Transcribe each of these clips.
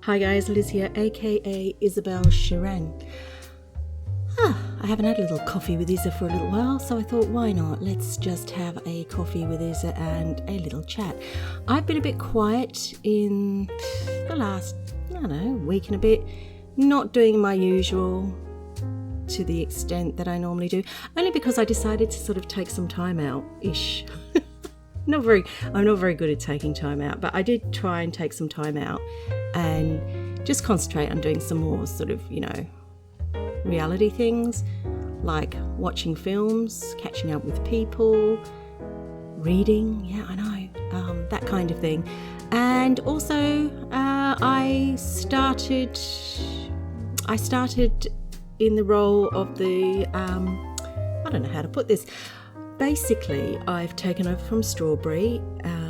Hi guys, Liz here, aka Isabelle Cheren. I haven't had a little coffee with Isa for a little while, so I thought, why not? Let's just have a coffee with Isa and a little chat. I've been a bit quiet in the last, week and a bit, not doing my usual to the extent that I normally do, only because I decided to sort of take some time out-ish. I'm not very good at taking time out, but I did try and take some time out and just concentrate on doing some more sort of, reality things, like watching films, catching up with people, reading, that kind of thing. And also I started in the role of the I don't know how to put this. Basically, I've taken over from Strawberry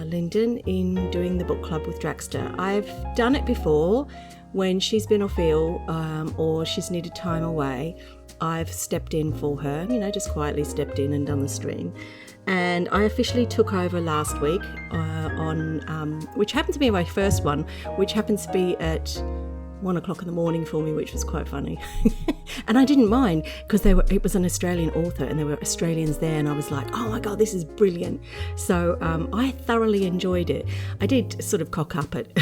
Linden in doing the book club with Draxter. I've done it before when she's been off ill or she's needed time away. I've stepped in for her, just quietly stepped in and done the stream. And I officially took over last week on which happened to be my first one, which happens to be at 1 o'clock in the morning for me, which was quite funny. And I didn't mind because it was an Australian author and there were Australians there, and I was like, oh my God, this is brilliant. So I thoroughly enjoyed it. I did sort of cock up at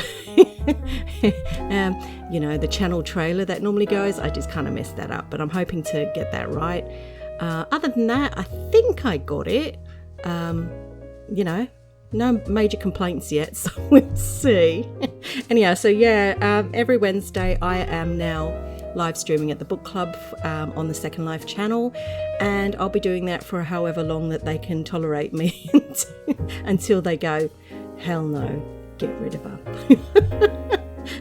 the channel trailer that normally goes. I just kind of messed that up, but I'm hoping to get that right. Other than that, I think I got it. No major complaints yet, so we'll see. Anyhow, so every Wednesday I am now live streaming at the book club on the Second Life channel, and I'll be doing that for however long that they can tolerate me until they go, hell no, get rid of her.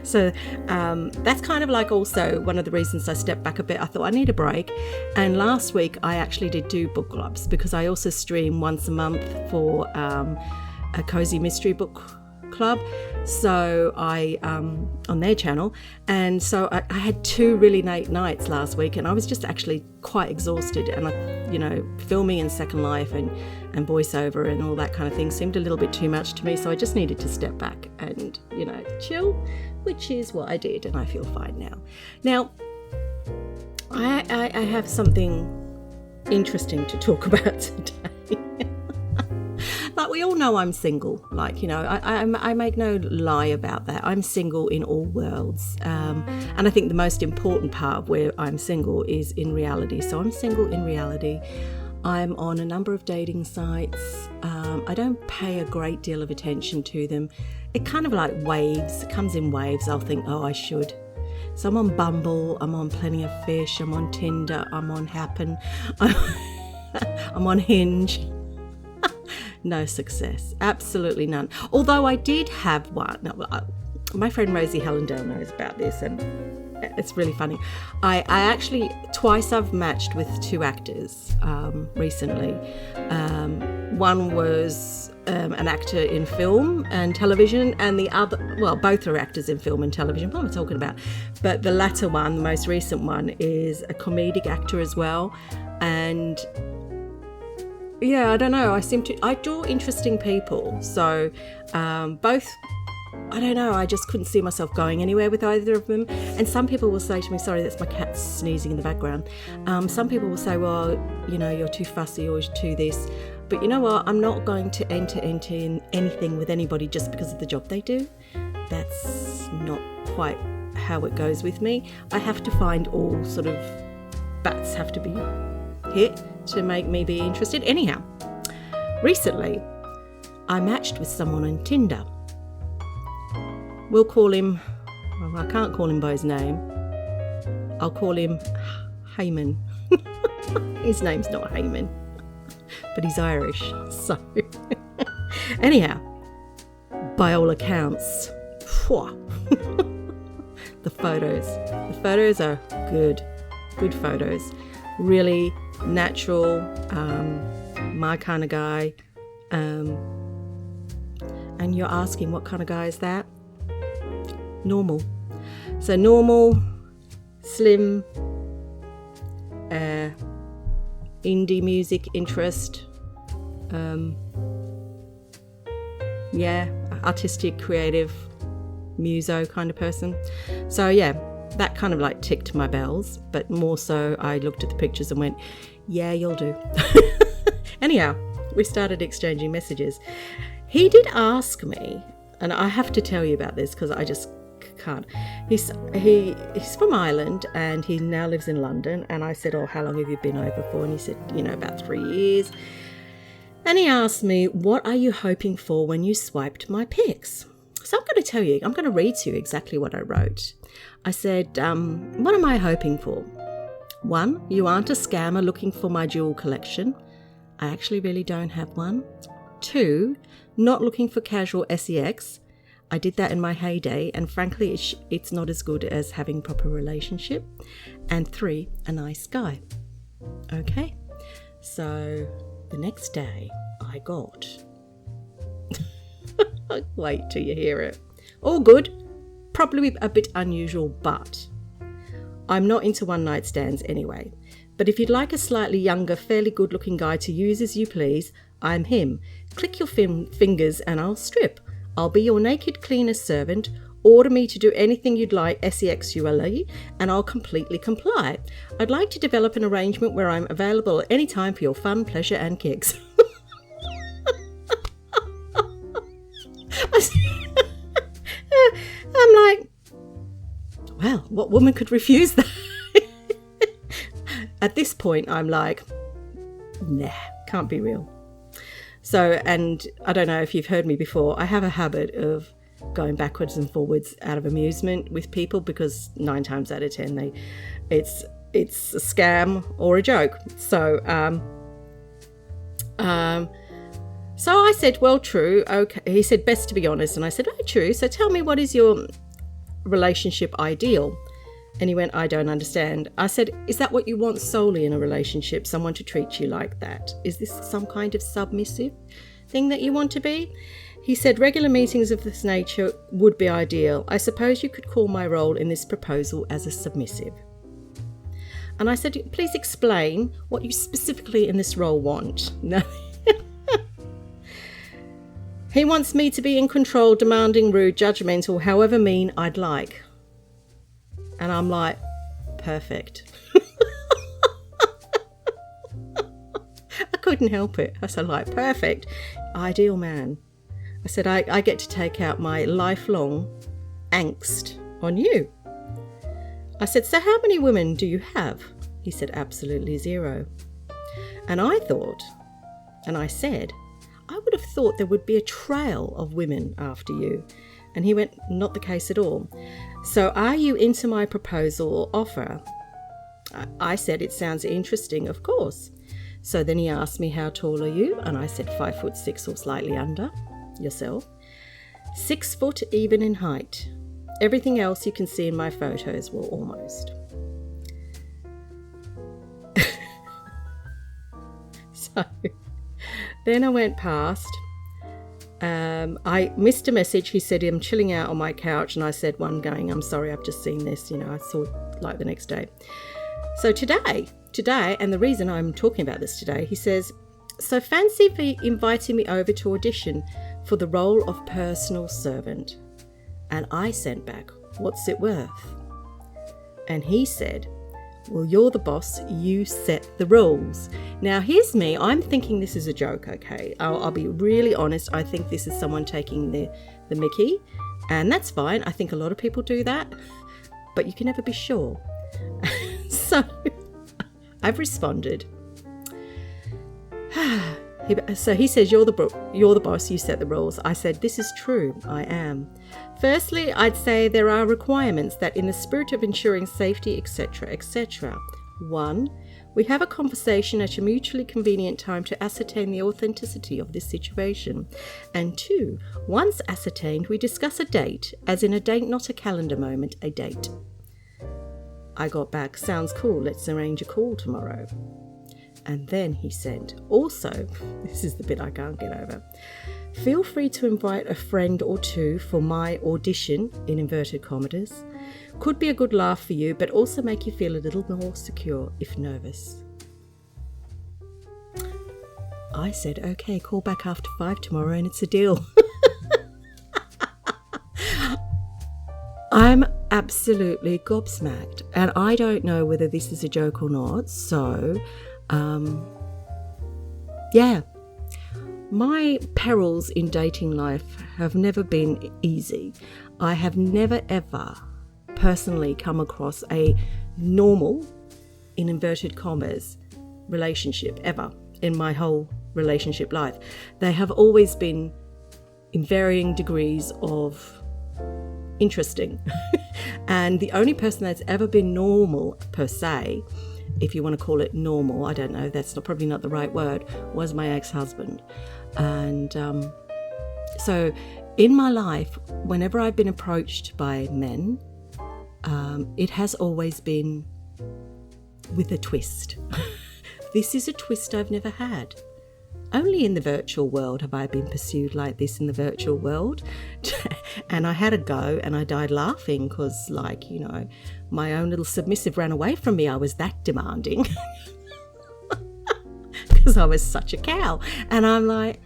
So that's kind of like also one of the reasons I stepped back a bit. I thought I need a break, and last week I actually did do book clubs because I also stream once a month for a cozy mystery book club, so I on their channel, and so I had 2 really late nights last week, and I was just actually quite exhausted, and filming in Second Life and voiceover and all that kind of thing seemed a little bit too much to me, so I just needed to step back and chill, which is what I did, and I feel fine now. I have something interesting to talk about today. Like, we all know I'm single. I make no lie about that. I'm single in all worlds. And I think the most important part of where I'm single is in reality. So I'm single in reality. I'm on a number of dating sites. I don't pay a great deal of attention to them. It kind of like waves. It comes in waves. I'll think, oh, I should. So I'm on Bumble. I'm on Plenty of Fish. I'm on Tinder. I'm on Happen. I'm on Hinge. No success, absolutely none. Although I did have one. My friend Rosie Hellendale knows about this, and it's really funny. I actually twice I've matched with 2 actors recently. One was an actor in film and television, and the other, both are actors in film and television. What am I talking about? But the latter one, the most recent one, is a comedic actor as well, and I don't know. I draw interesting people. So both, I don't know, I just couldn't see myself going anywhere with either of them. And some people will say to me, sorry, that's my cat sneezing in the background. Some people will say, well, you're too fussy or too this. But you know what? I'm not going to enter in anything with anybody just because of the job they do. That's not quite how it goes with me. I have to find all sort of bats have to be hit to make me be interested. Anyhow, recently I matched with someone on Tinder. We'll call him, I can't call him by his name. I'll call him Heyman. His name's not Heyman, but he's Irish. So anyhow, by all accounts, the photos are good photos, really natural, my kind of guy. And you're asking, what kind of guy is that? Normal. So normal, slim, indie music interest, Yeah, artistic, creative, muso kind of person. So yeah, that kind of like ticked my bells, but more so I looked at the pictures and went, yeah, you'll do. Anyhow, we started exchanging messages. He did ask me, and I have to tell you about this because I just can't. He's from Ireland and he now lives in London, and I said, oh, how long have you been over for? And he said, about 3 years. And he asked me, what are you hoping for when you swiped my pics? So I'm going to tell you, I'm going to read to you exactly what I wrote. I said, what am I hoping for? 1, you aren't a scammer looking for my jewel collection. I actually really don't have one. 2, not looking for casual sex. I did that in my heyday, and frankly, it's not as good as having proper relationship. And 3, a nice guy. Okay, so the next day I got... Wait till you hear it. All good, probably a bit unusual, but I'm not into one-night stands anyway. But if you'd like a slightly younger, fairly good-looking guy to use as you please, I'm him. Click your fingers and I'll strip. I'll be your naked cleaner servant. Order me to do anything you'd like sexually, and I'll completely comply. I'd like to develop an arrangement where I'm available at any time for your fun, pleasure and kicks. I'm like, well, what woman could refuse that? At this point, I'm like, nah, can't be real. So, and I don't know if you've heard me before, I have a habit of going backwards and forwards out of amusement with people because 9 times out of 10, it's a scam or a joke. So, so I said, well, true. Okay. He said, best to be honest. And I said, oh, true. So tell me, what is your relationship ideal? And he went, I don't understand. I said, is that what you want solely in a relationship? Someone to treat you like that? Is this some kind of submissive thing that you want to be? He said, regular meetings of this nature would be ideal. I suppose you could call my role in this proposal as a submissive. And I said, please explain what you specifically in this role want. No. He wants me to be in control, demanding, rude, judgmental, however mean I'd like. And I'm like, perfect. I couldn't help it. I said, like, perfect. Ideal man. I said, I get to take out my lifelong angst on you. I said, so how many women do you have? He said, absolutely 0. And I thought, and I said, I would have thought there would be a trail of women after you. And he went, not the case at all. So are you into my proposal or offer? I said, it sounds interesting, of course. So then he asked me, how tall are you? And I said, 5'6" or slightly under. Yourself. 6 foot even in height. Everything else you can see in my photos, well, almost. So then I went past. I missed a message. He said, I'm chilling out on my couch. And I said, one going, I'm sorry, I've just seen this. I saw it like the next day. So today, and the reason I'm talking about this today, he says, so fancy inviting me over to audition for the role of personal servant. And I sent back, what's it worth? And he said, well, you're the boss, you set the rules. Now, here's me. I'm thinking this is a joke, okay? I'll be really honest. I think this is someone taking the mickey, and that's fine. I think a lot of people do that, but you can never be sure. So I've responded. So he says, you're the boss, you set the rules. I said, this is true, I am. Firstly, I'd say there are requirements that in the spirit of ensuring safety, etc., etc. 1, we have a conversation at a mutually convenient time to ascertain the authenticity of this situation. And 2, once ascertained, we discuss a date, as in a date, not a calendar moment, a date. I got back, sounds cool, let's arrange a call tomorrow. And then he said, also, this is the bit I can't get over, feel free to invite a friend or two for my audition, in inverted commas. Could be a good laugh for you, but also make you feel a little more secure if nervous. I said, okay, call back after 5 tomorrow and it's a deal. I'm absolutely gobsmacked, and I don't know whether this is a joke or not. So, yeah, my perils in dating life have never been easy. I have never ever personally come across a normal, in inverted commas, relationship ever in my whole relationship life. They have always been in varying degrees of interesting. And the only person that's ever been normal per se, if you want to call it normal, I don't know, that's probably not the right word, was my ex-husband. And so in my life, whenever I've been approached by men, it has always been with a twist. This is a twist I've never had. Only in the virtual world have I been pursued like this in the virtual world. And I had a go and I died laughing because, like, you know, my own little submissive ran away from me. I was that demanding because I was such a cow. And I'm like,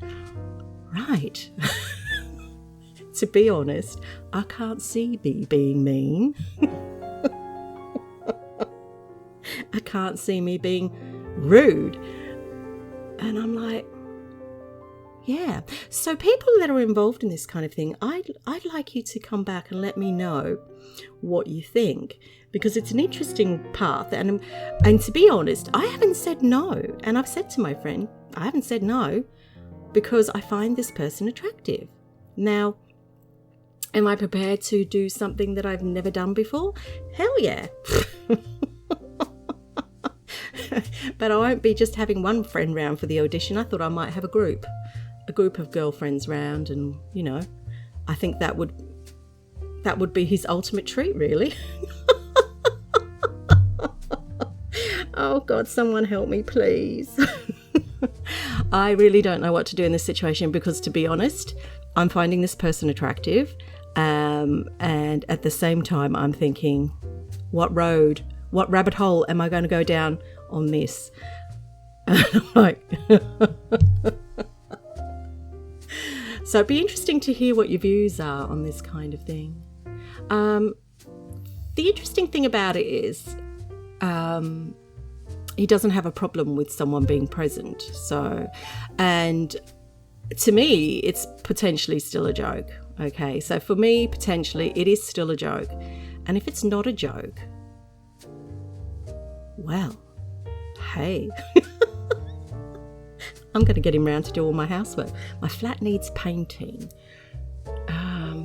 right. To be honest, I can't see me being mean. I can't see me being rude. And I'm like, yeah. So people that are involved in this kind of thing, I'd like you to come back and let me know what you think, because it's an interesting path. And to be honest, I haven't said no. And I've said to my friend, I haven't said no because I find this person attractive. Now, am I prepared to do something that I've never done before? Hell yeah. But I won't be just having one friend round for the audition. I thought I might have a group of girlfriends round, and, you know, I think that would be his ultimate treat, really. Oh God, someone help me, please. I really don't know what to do in this situation because, to be honest, I'm finding this person attractive, and at the same time I'm thinking, what rabbit hole am I going to go down on this? And I'm like, so it'd be interesting to hear what your views are on this kind of thing. The interesting thing about it is he doesn't have a problem with someone being present. So, and to me, it's potentially still a joke. Okay, so for me, potentially, it is still a joke. And if it's not a joke, well, hey, I'm going to get him round to do all my housework. My flat needs painting.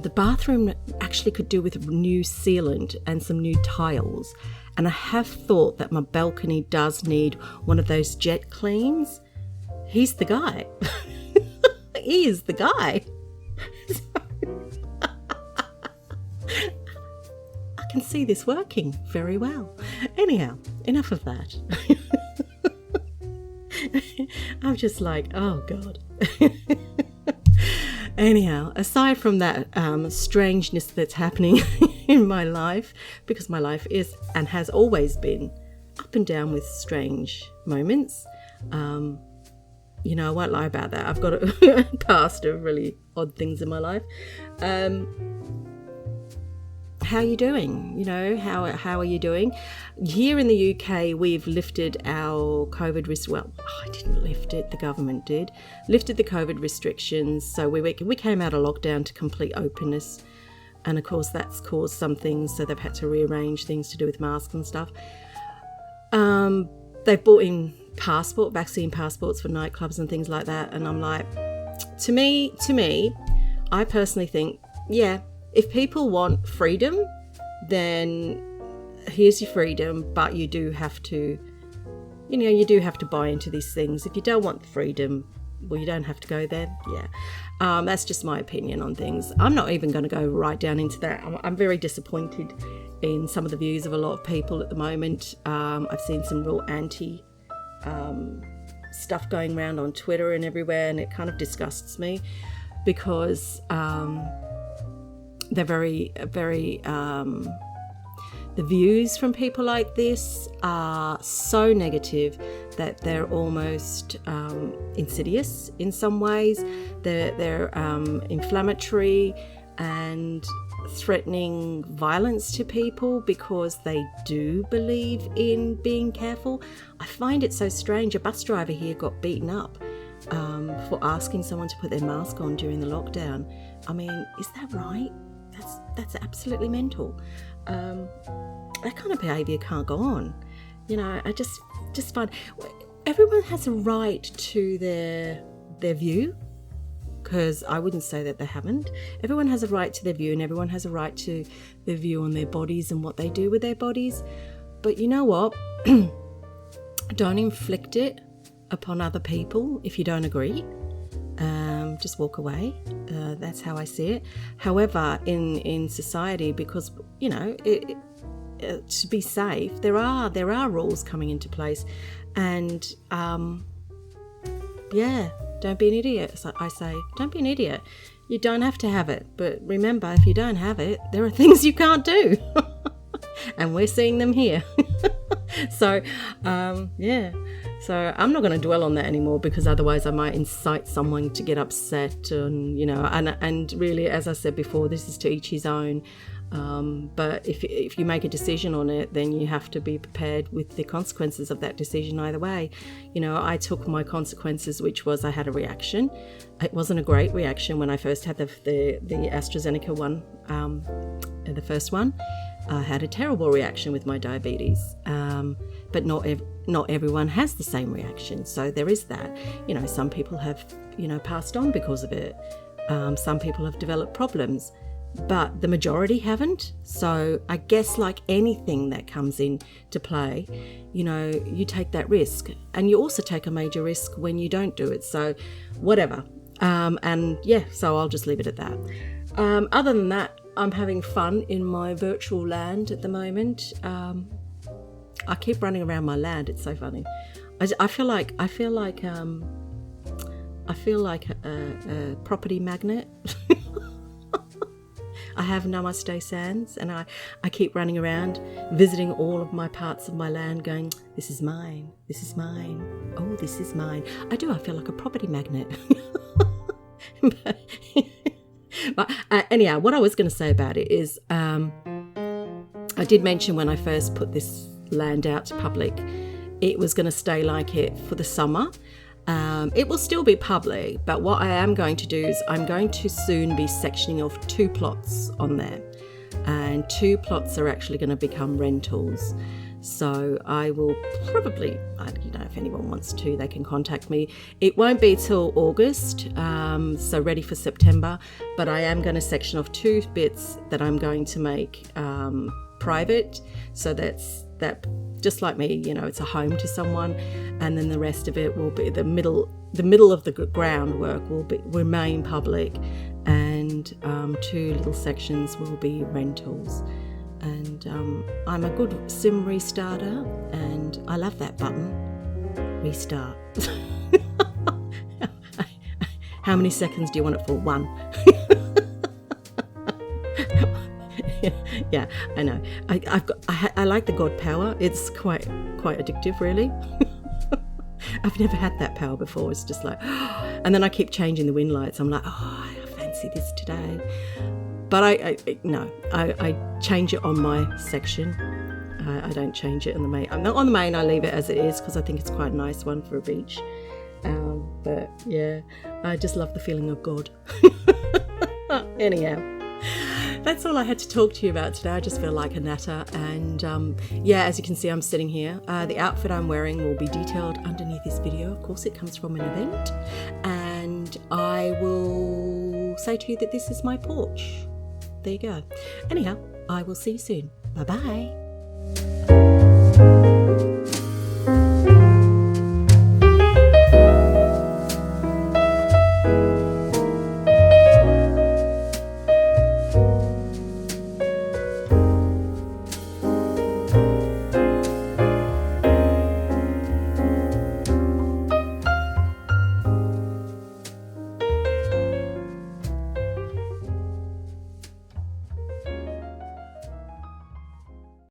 The bathroom actually could do with new sealant and some new tiles. And I have thought that my balcony does need one of those jet cleans. He's the guy. He is the guy. I can see this working very well. Anyhow, enough of that. I'm just like, oh God. Anyhow, aside from that strangeness that's happening in my life, because my life is and has always been up and down with strange moments, you know, I won't lie about that. I've got a past of really odd things in my life. How are you doing? You know, how are you doing? Here in the UK, we've lifted our COVID I didn't lift it, the government did. Lifted the COVID restrictions. So we came out of lockdown to complete openness. And of course, that's caused some things. So they've had to rearrange things to do with masks and stuff. They've brought in vaccine passports for nightclubs and things like that. And I'm like, to me, I personally think, yeah, if people want freedom, then here's your freedom, but you do have to buy into these things. If you don't want freedom, well, you don't have to go there. Yeah. That's just my opinion on things. I'm not even going to go right down into that. I'm very disappointed in some of the views of a lot of people at the moment. I've seen some real anti stuff going around on Twitter and everywhere, and it kind of disgusts me because they're very, very, the views from people like this are so negative that they're almost insidious in some ways. They're inflammatory, and threatening violence to people because they do believe in being careful. I find it so strange. A bus driver here got beaten up for asking someone to put their mask on during the lockdown. I mean, is that right? That's absolutely mental. That kind of behaviour can't go on. You know, I just find everyone has a right to their view, because I wouldn't say that they haven't. Everyone has a right to their view, and everyone has a right to their view on their bodies and what they do with their bodies. But you know what? Don't inflict it upon other people if you don't agree. Just walk away. That's how I see it. However, in society, because, you know, to be safe, there are rules coming into place, and don't be an idiot. So I say, don't be an idiot. You don't have to have it, but remember, if you don't have it, there are things you can't do, and we're seeing them here. So so I'm not going to dwell on that anymore, because otherwise I might incite someone to get upset, and, you know, and really, as I said before, this is to each his own. But if you make a decision on it, then you have to be prepared with the consequences of that decision either way. You know, I took my consequences, which was I had a reaction. It wasn't a great reaction when I first had the AstraZeneca one, the first one. I had a terrible reaction with my diabetes, but not everyone has the same reaction. So there is that. You know, some people have, you know, passed on because of it. Some people have developed problems, but the majority haven't. So I guess, like anything that comes into play, you know, you take that risk, and you also take a major risk when you don't do it. So whatever. So I'll just leave it at that. Other than that, I'm having fun in my virtual land at the moment. I keep running around my land. It's so funny. I feel like a property magnet. I have Namaste Sands, and I keep running around, visiting all of my parts of my land, going, this is mine, this is mine, oh, this is mine. I feel like a property magnet. But anyhow, what I was going to say about it is, I did mention when I first put this land out to public, it was going to stay like it for the summer. It will still be public, but what I am going to do is I'm going to soon be sectioning off 2 plots on there, and 2 plots are actually going to become rentals. So I will probably, you know, if anyone wants to, they can contact me. It won't be till August, so ready for September, but I am going to section off 2 bits that I'm going to make private, so that just like me, you know, it's a home to someone, and then the rest of it will be the middle of the groundwork will remain public, and 2 little sections will be rentals. And I'm a good sim restarter, and I love that button, restart. How many seconds do you want it for? 1. Yeah, I know. I like the God power. It's quite addictive, really. I've never had that power before. It's just like, and then I keep changing the wind lights. I'm like, I fancy this today. But I change it on my section. I don't change it on the main. I'm not on the main. I leave it as it is, because I think it's quite a nice one for a beach. But yeah, I just love the feeling of God. Anyhow, that's all I had to talk to you about today. I just feel like a natter, and as you can see, I'm sitting here. The outfit I'm wearing will be detailed underneath this video. Of course, it comes from an event, and I will say to you that this is my porch. There you go. Anyhow, I will see you soon. Bye-bye.